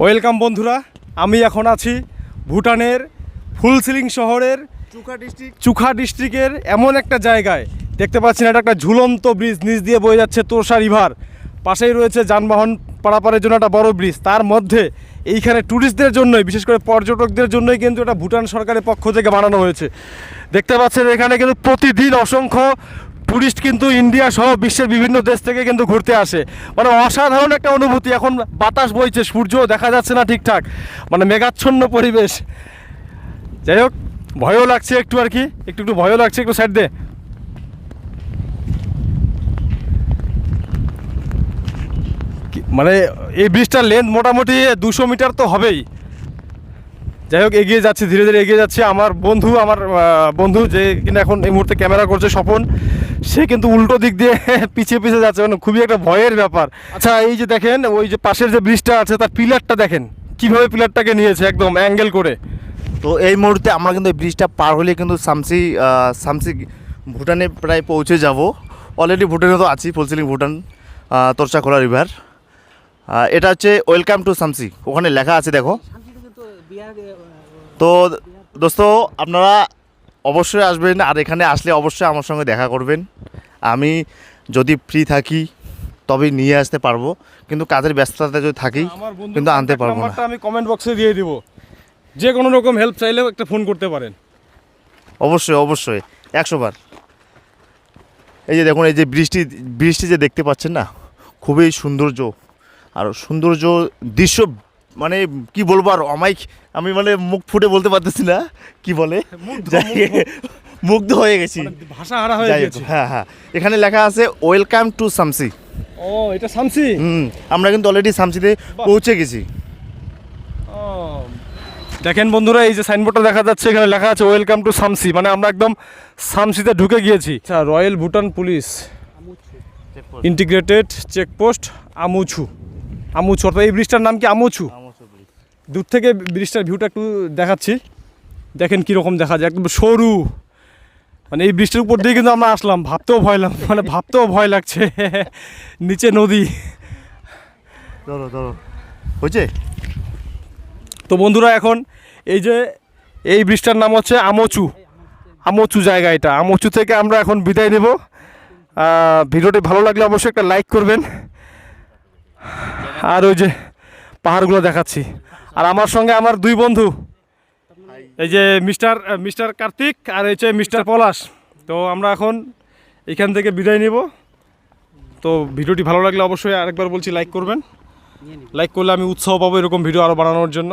Welcome বন্ধুরা, আমি এখন আছি ভুটানের ফুলসিলিং শহরের চুখা ডিস্ট্রিক্টের এমন একটা জায়গায়। দেখতে পাচ্ছেন এটা একটা ঝুলন্ত ব্রিজ, নিচ দিয়ে বয়ে যাচ্ছে তোরসা রিভার। পাশেই রয়েছে যানবাহন পারাপারের জন্য একটা বড় ব্রিজ। তার মধ্যে এইখানে ট্যুরিস্টদের জন্যই, বিশেষ করে পর্যটকদের জন্যই কিন্তু এটা ভুটান সরকারের পক্ষ থেকে বানানো হয়েছে। দেখতে পাচ্ছেন এখানে কিন্তু প্রতিদিন অসংখ্য টুরিস্ট কিন্তু ইন্ডিয়া সহ বিশ্বের বিভিন্ন দেশ থেকে কিন্তু ঘুরতে আসে। মানে অসাধারণ একটা অনুভূতি। এখন বাতাস বইছে, সূর্য দেখা যাচ্ছে না ঠিকঠাক, মানে মেঘাচ্ছন্ন পরিবেশ। যাই হোক, ভয়ও লাগছে একটু, আর কি একটু ভয়ও লাগছে। একটু সাইড দে। মানে এই ব্রিজটার লেন্থ মোটামুটি 200 মিটার তো হবেই। যাই হোক, এগিয়ে যাচ্ছি, ধীরে ধীরে এগিয়ে যাচ্ছি। আমার বন্ধু যে কিনা এখন এই মুহূর্তে ক্যামেরা করছে, স্বপন, সে কিন্তু উল্টো দিক দিয়ে পিছিয়ে পিছিয়ে যাচ্ছে, মানে খুবই একটা ভয়ের ব্যাপার। আচ্ছা, এই যে দেখেন, ওই যে পাশের যে ব্রিজটা আছে তার পিলারটা দেখেন কিভাবে পিলারটাকে নিয়েছে একদম অ্যাঙ্গেল করে। তো এই মুহূর্তে আমরা কিন্তু এই ব্রিজটা পার হলে কিন্তু সামসি ভুটানে প্রায় পৌঁছে যাব। অলরেডি ভুটানে তো আছি, ফুলসিলিং ভুটান, তোরচাখোলা রিভার। এটা হচ্ছে ওয়েলকাম টু সামসি, ওখানে লেখা আছে দেখো। তো দোস্ত, আপনারা অবশ্যই আসবেন, আর এখানে আসলে অবশ্যই আমার সঙ্গে দেখা করবেন। আমি যদি ফ্রি থাকি তবেই নিয়ে আসতে পারবো, কিন্তু কাজের ব্যস্ততা যদি থাকি কিন্তু আনতে পারবো না। আমি কমেন্ট বক্সে দিয়ে দিব, যে কোনো রকম হেল্প চাইলেও একটা ফোন করতে পারেন। অবশ্যই অবশ্যই 100 বার। এই যে দেখুন, এই যে বৃষ্টি যে দেখতে পাচ্ছেন না, খুবই সৌন্দর্য আর সৌন্দর্য দৃশ্য, মানে কি বলবো আর অমাইক। আমি মানে মুখ ফুটে বলতে পারতেছি না কি বলে, মুগ্ধ হয়ে গেছি, ভাষা হারা হয়ে গেছে। হ্যাঁ হ্যাঁ, এখানে লেখা আছে ওয়েলকাম টু সামসি। ও, এটা সামসি। আমরা কিন্তু অলরেডি সামসিতে পৌঁছে গেছি। দেখেন বন্ধুরা, এই যে সাইনবোর্ডটা দেখা যাচ্ছে, এখানে লেখা আছে ওয়েলকাম টু সামসি, মানে আমরা একদম সামসিতে ঢুকে গিয়েছি। আচ্ছা, Royal Bhutan Police integrated checkpost Amochhu. অর্থাৎ এই ব্রিজটার নাম কি আমুছু। দূর থেকে ব্রিজটার ভিউটা একটু দেখাচ্ছি, দেখেন কীরকম দেখা যায়, একদম সরু। মানে এই ব্রিজটার উপর দিয়ে কিন্তু আমরা আসলাম, ভাবতেও ভয় লাগছে। নিচে নদী। হয়েছে তো বন্ধুরা, এখন এই ব্রিজটার নাম হচ্ছে আমুছু জায়গা। এটা আমুছু থেকে আমরা এখন বিদায় নেব। ভিডিওটি ভালো লাগলে অবশ্যই একটা লাইক করবেন। আর ওই যে পাহাড়গুলো দেখাচ্ছি, আর আমার সঙ্গে আমার দুই বন্ধু, এই যে মিস্টার কার্তিক আর এই যে মিস্টার পলাশ। তো আমরা এখন এখান থেকে বিদায় নেব। তো ভিডিওটি ভালো লাগলে অবশ্যই আরেকবার বলছি লাইক করবেন। লাইক করলে আমি উৎসাহ পাবো এরকম ভিডিও আরও বানানোর জন্য।